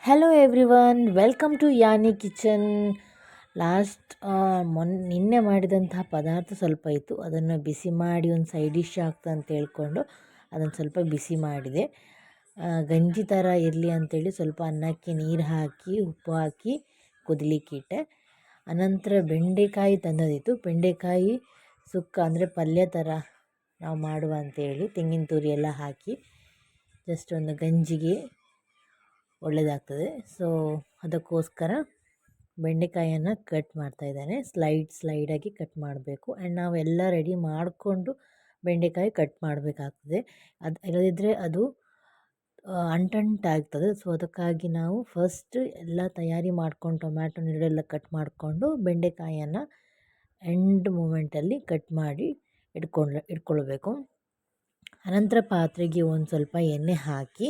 Hello everyone, welcome to Yani kitchen. ನಿನ್ನೆ ಮಾಡಿದಂತಹ ಪದಾರ್ಥ ಸ್ವಲ್ಪ ಇತ್ತು, ಅದನ್ನು ಬಿಸಿ ಮಾಡಿ ಒಂದು ಸೈಡ್ ಡಿಶ್ ಆಗ್ತಾ ಅಂತ ಹೇಳ್ಕೊಂಡು ಅದನ್ನು ಸ್ವಲ್ಪ ಬಿಸಿ ಮಾಡಿದೆ. ಗಂಜಿ ಥರ ಇರಲಿ ಅಂಥೇಳಿ ಸ್ವಲ್ಪ ಅನ್ನಕ್ಕೆ ನೀರು ಹಾಕಿ ಉಪ್ಪು ಹಾಕಿ ಕುದಿಲಿಕ್ಕಿಟ್ಟೆ. ಅನಂತರ ಬೆಂಡೆಕಾಯಿ ತಂದದಿತ್ತು. ಬೆಂಡೆಕಾಯಿ ಸುಕ್ಕ ಅಂದರೆ ಪಲ್ಯ ಥರ ನಾವು ಮಾಡುವ ಅಂಥೇಳಿ ತೆಂಗಿನ ತುರಿ ಎಲ್ಲ ಹಾಕಿ ಜಸ್ಟ್ ಒಂದು ಗಂಜಿಗೆ ಒಳ್ಳೆಯದಾಗ್ತದೆ. ಸೊ ಅದಕ್ಕೋಸ್ಕರ ಬೆಂಡೆಕಾಯನ್ನು ಕಟ್ ಮಾಡ್ತಾಯಿದ್ದಾನೆ. ಸ್ಲೈಡಾಗಿ ಕಟ್ ಮಾಡಬೇಕು. ಆ್ಯಂಡ್ ನಾವೆಲ್ಲ ರೆಡಿ ಮಾಡಿಕೊಂಡು ಬೆಂಡೆಕಾಯಿ ಕಟ್ ಮಾಡಬೇಕಾಗ್ತದೆ. ಅದು ಇಲ್ಲದಿದ್ದರೆ ಅದು ಅಂಟಂಟಾಗ್ತದೆ. ಸೊ ಅದಕ್ಕಾಗಿ ನಾವು ಫಸ್ಟ್ ಎಲ್ಲ ತಯಾರಿ ಮಾಡ್ಕೊಂಡು ಟೊಮ್ಯಾಟೊ ನೀರೆಲ್ಲ ಕಟ್ ಮಾಡಿಕೊಂಡು ಬೆಂಡೆಕಾಯನ್ನು ಎಂಡ್ ಮೂಮೆಂಟಲ್ಲಿ ಕಟ್ ಮಾಡಿ ಇಟ್ಕೊಳ್ಬೇಕು. ಅನಂತರ ಪಾತ್ರೆಗೆ ಒಂದು ಸ್ವಲ್ಪ ಎಣ್ಣೆ ಹಾಕಿ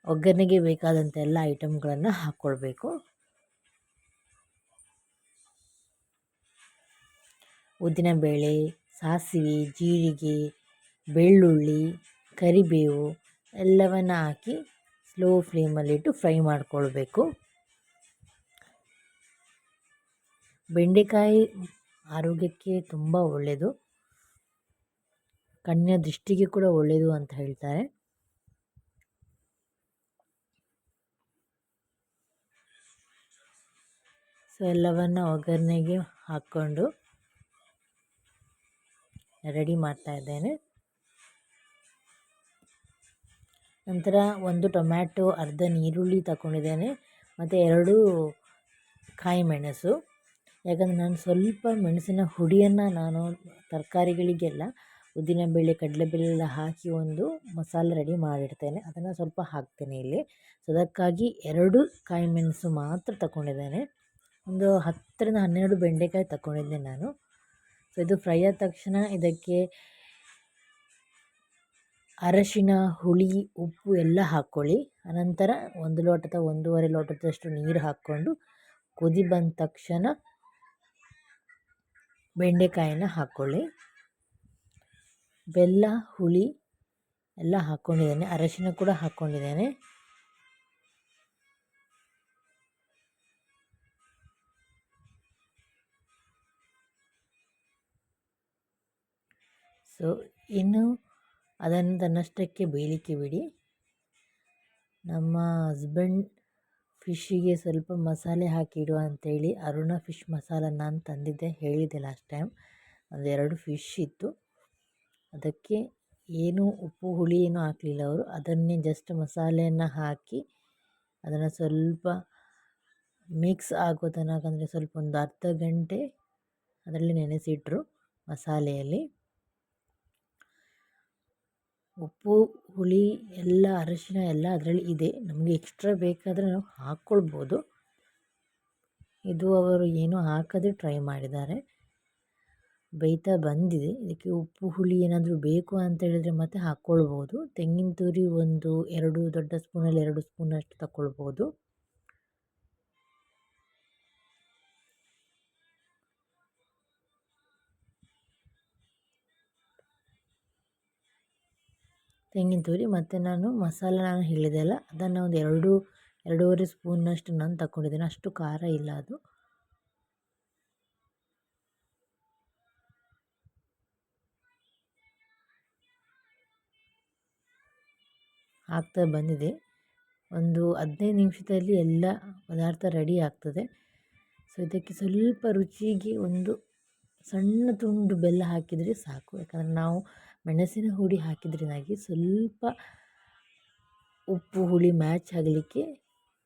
ಒಗ್ಗರಣೆಗೆ ಬೇಕಾದಂಥ ಎಲ್ಲ ಐಟಮ್ಗಳನ್ನು ಹಾಕ್ಕೊಳ್ಬೇಕು. ಉದ್ದಿನಬೇಳೆ, ಸಾಸಿವೆ, ಜೀರಿಗೆ, ಬೆಳ್ಳುಳ್ಳಿ, ಕರಿಬೇವು ಎಲ್ಲವನ್ನು ಹಾಕಿ ಸ್ಲೋ ಫ್ಲೇಮಲ್ಲಿಟ್ಟು ಫ್ರೈ ಮಾಡಿಕೊಳ್ಬೇಕು. ಬೆಂಡೆಕಾಯಿ ಆರೋಗ್ಯಕ್ಕೆ ತುಂಬ ಒಳ್ಳೆಯದು, ಕಣ್ಣಿನ ದೃಷ್ಟಿಗೆ ಕೂಡ ಒಳ್ಳೆಯದು ಅಂತ ಹೇಳ್ತಾರೆ. ಸೊ ಎಲ್ಲವನ್ನು ಒಗ್ಗರಣೆಗೆ ಹಾಕ್ಕೊಂಡು ರೆಡಿ ಮಾಡ್ತಾ ಇದ್ದೇನೆ. ನಂತರ ಒಂದು ಟೊಮ್ಯಾಟೊ, ಅರ್ಧ ಈರುಳ್ಳಿ ತಗೊಂಡಿದ್ದೇನೆ ಮತ್ತು 2 ಕಾಯಿ ಮೆಣಸು. ಯಾಕಂದರೆ ನಾನು ಸ್ವಲ್ಪ ಮೆಣಸಿನ ಹುಡಿಯನ್ನು ನಾನು ತರಕಾರಿಗಳಿಗೆಲ್ಲ ಉದ್ದಿನಬೇಳೆ, ಕಡಲೆಬೇಳೆ ಎಲ್ಲ ಹಾಕಿ ಒಂದು ಮಸಾಲೆ ರೆಡಿ ಮಾಡಿಡ್ತೇನೆ. ಅದನ್ನು ಸ್ವಲ್ಪ ಹಾಕ್ತೇನೆ ಇಲ್ಲಿ. ಸೊ ಅದಕ್ಕಾಗಿ 2 ಕಾಯಿ ಮೆಣಸು ಮಾತ್ರ ತಗೊಂಡಿದ್ದೇನೆ. ಒಂದು 10ರಿಂದ 12 ಬೆಂಡೆಕಾಯಿ ತಗೊಂಡಿದ್ದೆ ನಾನು. ಸೊ ಇದು ಫ್ರೈ ಆದ ತಕ್ಷಣ ಇದಕ್ಕೆ ಅರಶಿನ, ಹುಳಿ, ಉಪ್ಪು ಎಲ್ಲ ಹಾಕ್ಕೊಳ್ಳಿ. ಅನಂತರ 1 ಲೋಟ ಅಥವಾ 1.5 ಲೋಟದಷ್ಟು ನೀರು ಹಾಕ್ಕೊಂಡು ಕುದಿ ಬಂದ ತಕ್ಷಣ ಬೆಂಡೆಕಾಯಿನ ಹಾಕ್ಕೊಳ್ಳಿ. ಬೆಲ್ಲ, ಹುಳಿ ಎಲ್ಲ ಹಾಕ್ಕೊಂಡಿದ್ದೇನೆ, ಅರಶಿನ ಕೂಡ ಹಾಕ್ಕೊಂಡಿದ್ದೇನೆ. ಸೊ ಇನ್ನು ಅದನ್ನು ತನ್ನಷ್ಟಕ್ಕೆ ಬೇಯಲಿಕ್ಕೆ ಬಿಡಿ. ನಮ್ಮ ಹಸ್ಬೆಂಡ್ ಫಿಶ್ಶಿಗೆ ಸ್ವಲ್ಪ ಮಸಾಲೆ ಹಾಕಿಡುವ ಅಂಥೇಳಿ ಅರುಣ ಫಿಶ್ ಮಸಾಲ ನಾನು ತಂದಿದ್ದೆ, ಹೇಳಿದ್ದೆ ಲಾಸ್ಟ್ ಟೈಮ್. 2 ಫಿಶ್ ಇತ್ತು, ಅದಕ್ಕೆ ಏನು ಉಪ್ಪು ಹುಳಿ ಏನೂ ಹಾಕಲಿಲ್ಲ ಅವರು. ಅದನ್ನೇ ಜಸ್ಟ್ ಮಸಾಲೆಯನ್ನು ಹಾಕಿ ಅದನ್ನು ಸ್ವಲ್ಪ ಮಿಕ್ಸ್ ಆಗೋ ತನಕ, ಅಂದರೆ ಸ್ವಲ್ಪ ಒಂದು ಅರ್ಧ ಗಂಟೆ ಅದರಲ್ಲಿ ನೆನೆಸಿಟ್ರು ಮಸಾಲೆಯಲ್ಲಿ. ಉಪ್ಪು, ಹುಳಿ ಎಲ್ಲ, ಅರಶಿನ ಎಲ್ಲ ಅದರಲ್ಲಿ ಇದೆ. ನಮಗೆ ಎಕ್ಸ್ಟ್ರಾ ಬೇಕಾದರೆ ನಾವು ಹಾಕ್ಕೊಳ್ಬೋದು. ಇದು ಅವರು ಏನೂ ಹಾಕದೆ ಟ್ರೈ ಮಾಡಿದ್ದಾರೆ. ಬೇಯ್ತಾ ಬಂದಿದೆ. ಇದಕ್ಕೆ ಉಪ್ಪು ಹುಳಿ ಏನಾದರೂ ಬೇಕು ಅಂತ ಹೇಳಿದರೆ ಮತ್ತೆ ಹಾಕ್ಕೊಳ್ಬೋದು. ತೆಂಗಿನ ತುರಿ ಒಂದು 2 ದೊಡ್ಡ ಸ್ಪೂನಲ್ಲಿ 2 ಸ್ಪೂನಷ್ಟು ತಗೊಳ್ಬೋದು. ತೆಂಗಿನ ತುರಿ ಮತ್ತು ನಾನು ಮಸಾಲೆ ಹೇಳಿದೆ ಅಲ್ಲ, ಅದನ್ನು ಒಂದು 2-2.5 ಸ್ಪೂನ್ನಷ್ಟು ನಾನು ತಗೊಂಡಿದ್ದೇನೆ. ಅಷ್ಟು ಖಾರ ಇಲ್ಲ ಅದು. ಆಗ್ತಾ ಬಂದಿದೆ. ಒಂದು 15 ನಿಮಿಷದಲ್ಲಿ ಎಲ್ಲ ಪದಾರ್ಥ ರೆಡಿ ಆಗ್ತದೆ. ಸೊ ಇದಕ್ಕೆ ಸ್ವಲ್ಪ ರುಚಿಗೆ ಒಂದು ಸಣ್ಣ ತುಂಡು ಬೆಲ್ಲ ಹಾಕಿದರೆ ಸಾಕು. ಯಾಕಂದರೆ ನಾವು ಮೆಣಸಿನ ಹುಡಿ ಹಾಕಿದ್ರಿಂದಾಗಿ ಸ್ವಲ್ಪ ಉಪ್ಪು ಹುಳಿ ಮ್ಯಾಚ್ ಆಗಲಿಕ್ಕೆ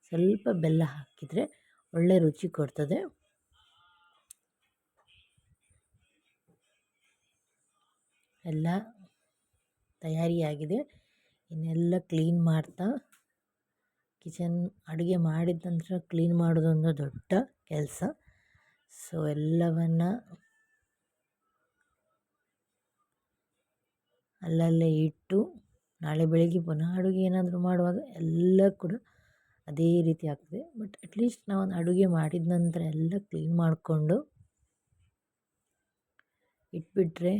ಸ್ವಲ್ಪ ಬೆಲ್ಲ ಹಾಕಿದರೆ ಒಳ್ಳೆ ರುಚಿ ಕೊಡ್ತದೆ. ಎಲ್ಲ ತಯಾರಿಯಾಗಿದೆ. ಇನ್ನೆಲ್ಲ ಕ್ಲೀನ್ ಮಾಡ್ತಾ, ಕಿಚನ್ ಅಡುಗೆ ಮಾಡಿದ ನಂತರ ಕ್ಲೀನ್ ಮಾಡೋದೊಂದು ದೊಡ್ಡ ಕೆಲಸ. ಸೊ ಎಲ್ಲವನ್ನು ಅಲ್ಲಲ್ಲೇ ಇಟ್ಟು ನಾಳೆ ಬೆಳಗ್ಗೆ ಪುನಃ ಅಡುಗೆ ಏನಾದರೂ ಮಾಡುವಾಗ ಎಲ್ಲ ಕೂಡ ಅದೇ ರೀತಿ ಆಗ್ತದೆ. ಬಟ್ ಅಟ್ಲೀಸ್ಟ್ ನಾವು ಅಡುಗೆ ಮಾಡಿದ ನಂತರ ಎಲ್ಲ ಕ್ಲೀನ್ ಮಾಡಿಕೊಂಡು ಇಟ್ಬಿಟ್ರೆ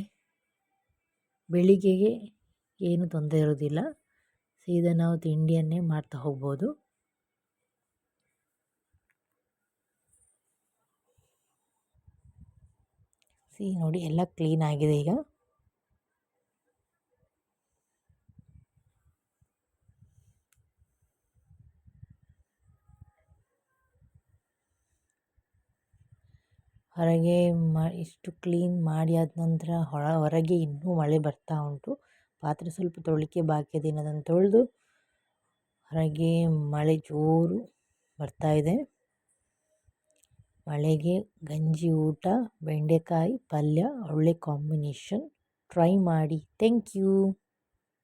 ಬೆಳಿಗ್ಗೆಗೆ ಏನು ತೊಂದರೆ ಇರೋದಿಲ್ಲ. ಸೀದಾ ನಾವು ತಿಂಡಿಯನ್ನೇ ಮಾಡ್ತಾ ಹೋಗ್ಬೋದು. ನೋಡಿ ಎಲ್ಲ ಕ್ಲೀನ್ ಆಗಿದೆ ಈಗ. ಹೊರಗೆ ಇಷ್ಟು ಕ್ಲೀನ್ ಮಾಡಿ ಆದ ನಂತರ ಹೊರಗೆ ಇನ್ನೂ ಮಳೆ ಬರ್ತಾ ಉಂಟು. ಪಾತ್ರೆ ಸ್ವಲ್ಪ ತೊಳಿಕೆ ಬಾಕಿ ಇದೆ, ಅದನ್ನು ತೊಳೆದು ಹೊರಗೆ ಮಳೆ ಜೋರು ಬರ್ತಾ ಇದೆ. ಮಳೆಗೆ ಗಂಜಿ ಊಟ, ಬೆಂಡೆಕಾಯಿ ಪಲ್ಯ ಒಳ್ಳೆ ಕಾಂಬಿನೇಷನ್. ಟ್ರೈ ಮಾಡಿ. Thank you.